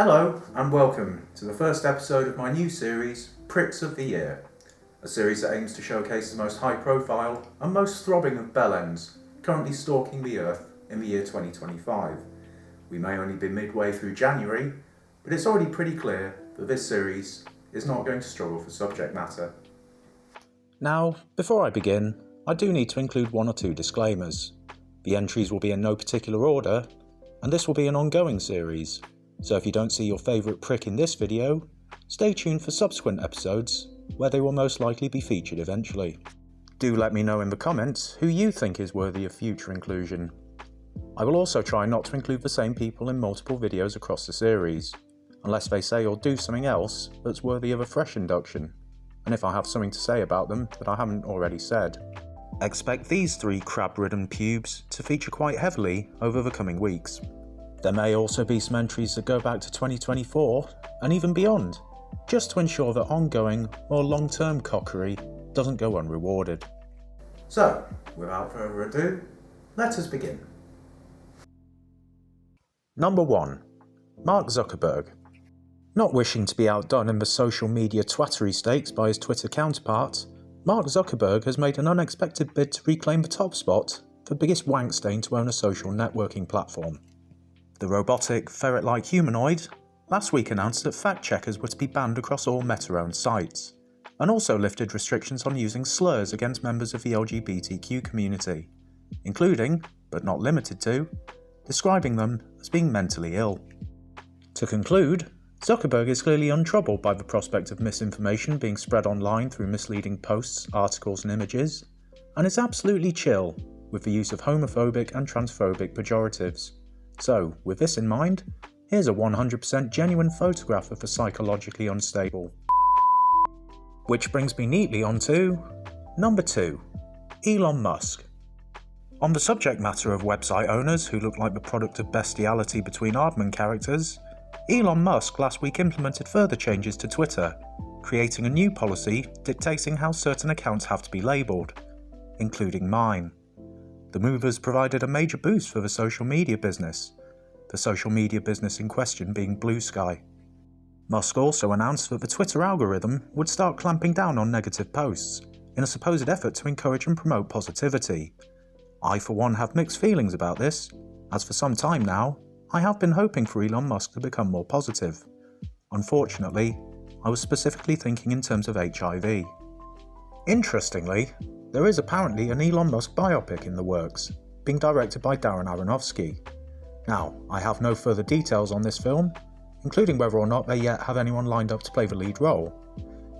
Hello and welcome to the first episode of my new series, Pricks of the Year, a series that aims to showcase the most high profile and most throbbing of bellends currently stalking the earth in the year 2025. We may only be midway through January, but it's already pretty clear that this series is not going to struggle for subject matter. Now, before I begin, I do need to include one or two disclaimers. The entries will be in no particular order, and this will be an ongoing series. So if you don't see your favourite prick in this video, stay tuned for subsequent episodes where they will most likely be featured eventually. Do let me know in the comments who you think is worthy of future inclusion. I will also try not to include the same people in multiple videos across the series, unless they say or do something else that's worthy of a fresh induction, and if I have something to say about them that I haven't already said. Expect these three crab-ridden pubes to feature quite heavily over the coming weeks. There may also be some entries that go back to 2024 and even beyond, just to ensure that ongoing or long-term cockery doesn't go unrewarded. So, without further ado, let us begin. Number 1. Mark Zuckerberg. Not wishing to be outdone in the social media twattery stakes by his Twitter counterpart, Mark Zuckerberg has made an unexpected bid to reclaim the top spot for biggest wank stain to own a social networking platform. The robotic, ferret-like humanoid last week announced that fact-checkers were to be banned across all Meta-owned sites, and also lifted restrictions on using slurs against members of the LGBTQ community, including, but not limited to, describing them as being mentally ill. To conclude, Zuckerberg is clearly untroubled by the prospect of misinformation being spread online through misleading posts, articles and images, and is absolutely chill with the use of homophobic and transphobic pejoratives. So, with this in mind, here's a 100% genuine photograph of the psychologically unstable. Which brings me neatly on to number 2, Elon Musk. On the subject matter of website owners who look like the product of bestiality between Aardman characters, Elon Musk last week implemented further changes to Twitter, creating a new policy dictating how certain accounts have to be labelled, including mine. The move has provided a major boost for the social media business in question being Blue Sky. Musk also announced that the Twitter algorithm would start clamping down on negative posts, in a supposed effort to encourage and promote positivity. I for one have mixed feelings about this, as for some time now, I have been hoping for Elon Musk to become more positive. Unfortunately, I was specifically thinking in terms of HIV. Interestingly, there is apparently an Elon Musk biopic in the works, being directed by Darren Aronofsky. Now, I have no further details on this film, including whether or not they yet have anyone lined up to play the lead role,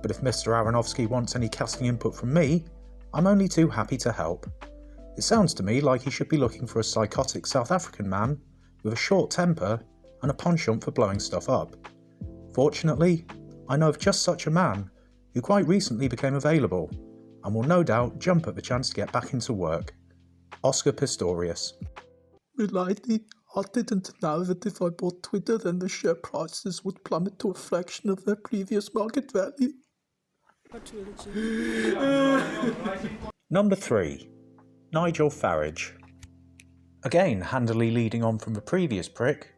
but if Mr. Aronofsky wants any casting input from me, I'm only too happy to help. It sounds to me like he should be looking for a psychotic South African man with a short temper and a penchant for blowing stuff up. Fortunately, I know of just such a man, who quite recently became available, and will no doubt jump at the chance to get back into work. Oscar Pistorius. Reality, I didn't know that if I bought Twitter then the share prices would plummet to a fraction of their previous market value. Number 3. Nigel Farage. Again, handily leading on from the previous prick,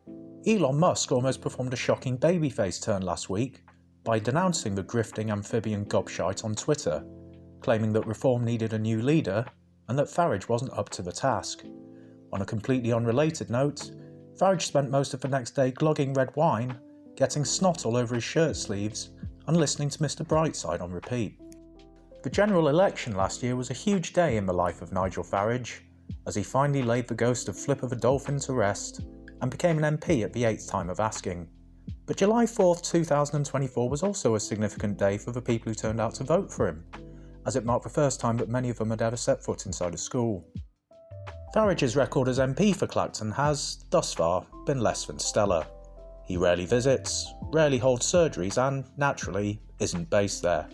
Elon Musk almost performed a shocking babyface turn last week by denouncing the grifting amphibian gobshite on Twitter, claiming that reform needed a new leader and that Farage wasn't up to the task. On a completely unrelated note, Farage spent most of the next day glogging red wine, getting snot all over his shirt sleeves, and listening to Mr. Brightside on repeat. The general election last year was a huge day in the life of Nigel Farage, as he finally laid the ghost of Flipper the Dolphin to rest and became an MP at the 8th time of asking. But July 4th, 2024 was also a significant day for the people who turned out to vote for him, as it marked the first time that many of them had ever set foot inside a school. Farage's record as MP for Clacton has, thus far, been less than stellar. He rarely visits, rarely holds surgeries and, naturally, isn't based there.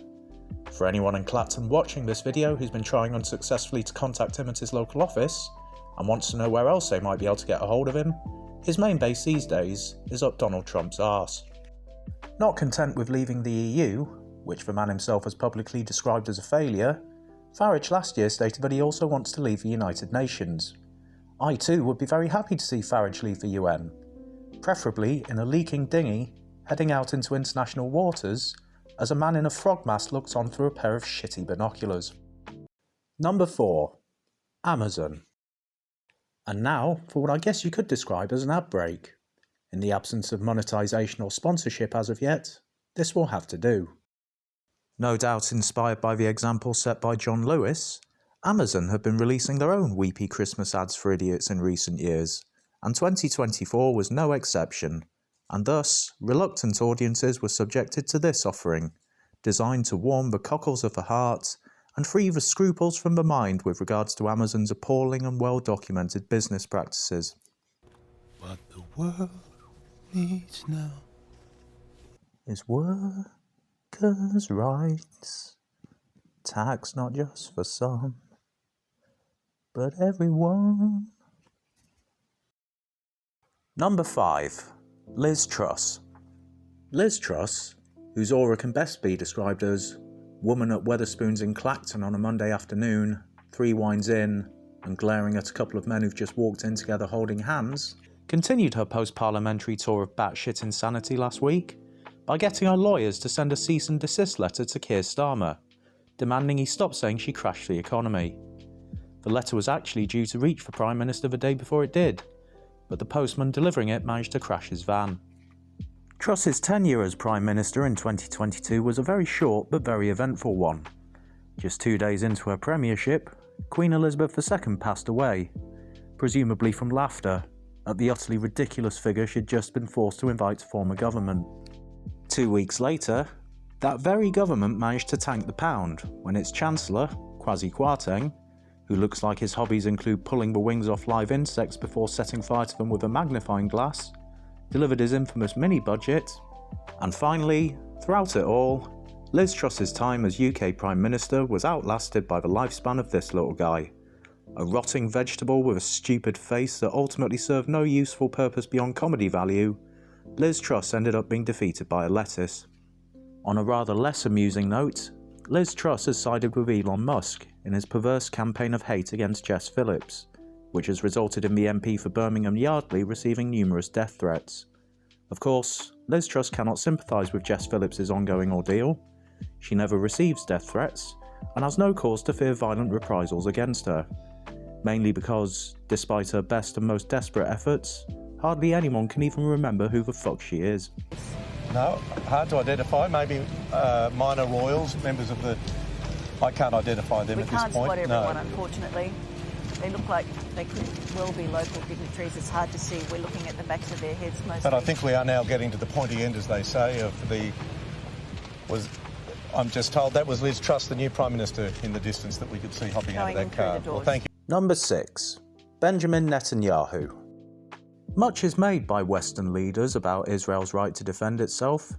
For anyone in Clacton watching this video who's been trying unsuccessfully to contact him at his local office, and wants to know where else they might be able to get a hold of him, his main base these days is up Donald Trump's arse. Not content with leaving the EU, which the man himself has publicly described as a failure, Farage last year stated that he also wants to leave the United Nations. I too would be very happy to see Farage leave the UN. preferably in a leaking dinghy heading out into international waters as a man in a frog mask looks on through a pair of shitty binoculars. Number 4. Amazon. And now for what I guess you could describe as an ad break. In the absence of monetisation or sponsorship as of yet, this will have to do. No doubt inspired by the example set by John Lewis, Amazon have been releasing their own weepy Christmas ads for idiots in recent years, and 2024 was no exception, and thus reluctant audiences were subjected to this offering, designed to warm the cockles of the heart and free the scruples from the mind with regards to Amazon's appalling and well-documented business practices. What the world needs now is workers' rights, tax not just for some, but everyone. Number 5. Liz Truss. Liz Truss, whose aura can best be described as woman at Wetherspoons in Clacton on a Monday afternoon, 3 wines in, and glaring at a couple of men who've just walked in together holding hands, continued her post-parliamentary tour of batshit insanity last week by getting her lawyers to send a cease and desist letter to Keir Starmer, demanding he stop saying she crashed the economy. The letter was actually due to reach the Prime Minister the day before it did, but the postman delivering it managed to crash his van. Truss's tenure as Prime Minister in 2022 was a very short but very eventful one. Just 2 days into her premiership, Queen Elizabeth II passed away, presumably from laughter at the utterly ridiculous figure she'd just been forced to invite to form a government. 2 weeks later, that very government managed to tank the pound when its Chancellor, Kwasi Kwarteng, who looks like his hobbies include pulling the wings off live insects before setting fire to them with a magnifying glass, delivered his infamous mini-budget, and finally, throughout it all, Liz Truss's time as UK Prime Minister was outlasted by the lifespan of this little guy. A rotting vegetable with a stupid face that ultimately served no useful purpose beyond comedy value, Liz Truss ended up being defeated by a lettuce. On a rather less amusing note, Liz Truss has sided with Elon Musk in his perverse campaign of hate against Jess Phillips, which has resulted in the MP for Birmingham Yardley receiving numerous death threats. Of course, Liz Truss cannot sympathise with Jess Phillips' ongoing ordeal. She never receives death threats, and has no cause to fear violent reprisals against her, mainly because, despite her best and most desperate efforts, hardly anyone can even remember who the fuck she is. No, hard to identify. Maybe minor royals, members of the... I can't identify them at this point. We can't spot everyone, no. Unfortunately. They look like they could well be local dignitaries. It's hard to see. We're looking at the backs of their heads mostly. But I think we are now getting to the pointy end, as they say, of the... I'm just told that was Liz Truss, the new Prime Minister, in the distance that we could see hopping out of that car. Well, thank you. Number 6. Benjamin Netanyahu. Much is made by Western leaders about Israel's right to defend itself,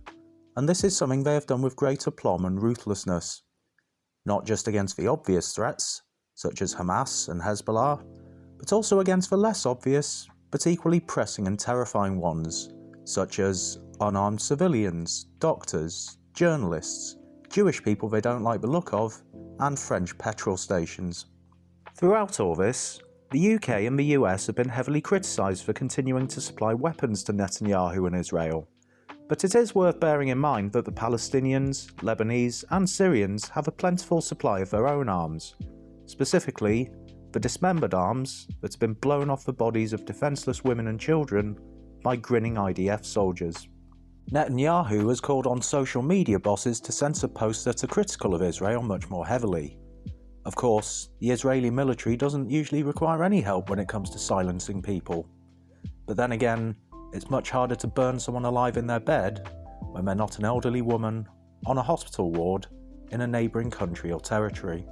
and this is something they have done with great aplomb and ruthlessness. Not just against the obvious threats, such as Hamas and Hezbollah, but also against the less obvious, but equally pressing and terrifying ones, such as unarmed civilians, doctors, journalists, Jewish people they don't like the look of, and French petrol stations. Throughout all this, the UK and the US have been heavily criticised for continuing to supply weapons to Netanyahu and Israel, but it is worth bearing in mind that the Palestinians, Lebanese and Syrians have a plentiful supply of their own arms, specifically the dismembered arms that have been blown off the bodies of defenceless women and children by grinning IDF soldiers. Netanyahu has called on social media bosses to censor posts that are critical of Israel much more heavily. Of course, the Israeli military doesn't usually require any help when it comes to silencing people. But then again, it's much harder to burn someone alive in their bed when they're not an elderly woman on a hospital ward in a neighbouring country or territory.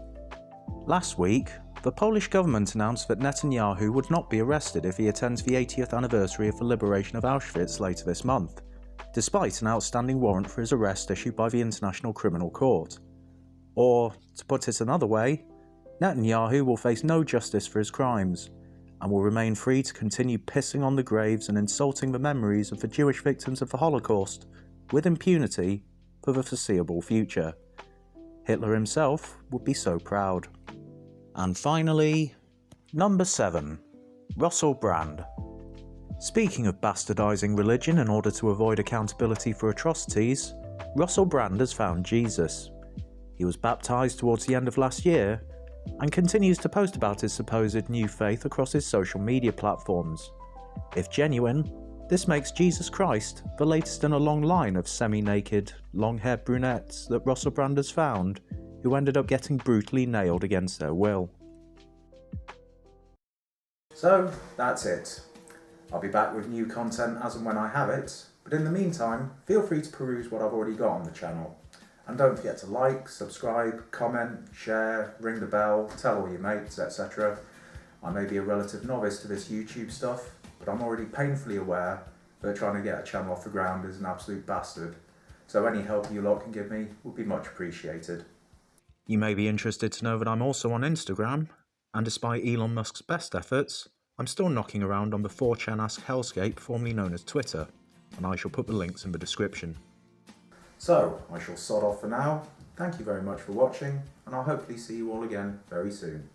Last week, the Polish government announced that Netanyahu would not be arrested if he attends the 80th anniversary of the liberation of Auschwitz later this month, despite an outstanding warrant for his arrest issued by the International Criminal Court. Or, to put it another way, Netanyahu will face no justice for his crimes, and will remain free to continue pissing on the graves and insulting the memories of the Jewish victims of the Holocaust with impunity for the foreseeable future. Hitler himself would be so proud. And finally, number 7. Russell Brand. Speaking of bastardising religion in order to avoid accountability for atrocities, Russell Brand has found Jesus. He was baptised towards the end of last year and continues to post about his supposed new faith across his social media platforms. If genuine, this makes Jesus Christ the latest in a long line of semi-naked, long-haired brunettes that Russell Brand has found, who ended up getting brutally nailed against their will. So, that's it. I'll be back with new content as and when I have it, but in the meantime, feel free to peruse what I've already got on the channel. And don't forget to like, subscribe, comment, share, ring the bell, tell all your mates, etc. I may be a relative novice to this YouTube stuff, but I'm already painfully aware that trying to get a channel off the ground is an absolute bastard. So any help you lot can give me would be much appreciated. You may be interested to know that I'm also on Instagram, and despite Elon Musk's best efforts, I'm still knocking around on the 4chan-esque hellscape formerly known as Twitter, and I shall put the links in the description. So, I shall sod off for now. Thank you very much for watching, and I'll hopefully see you all again very soon.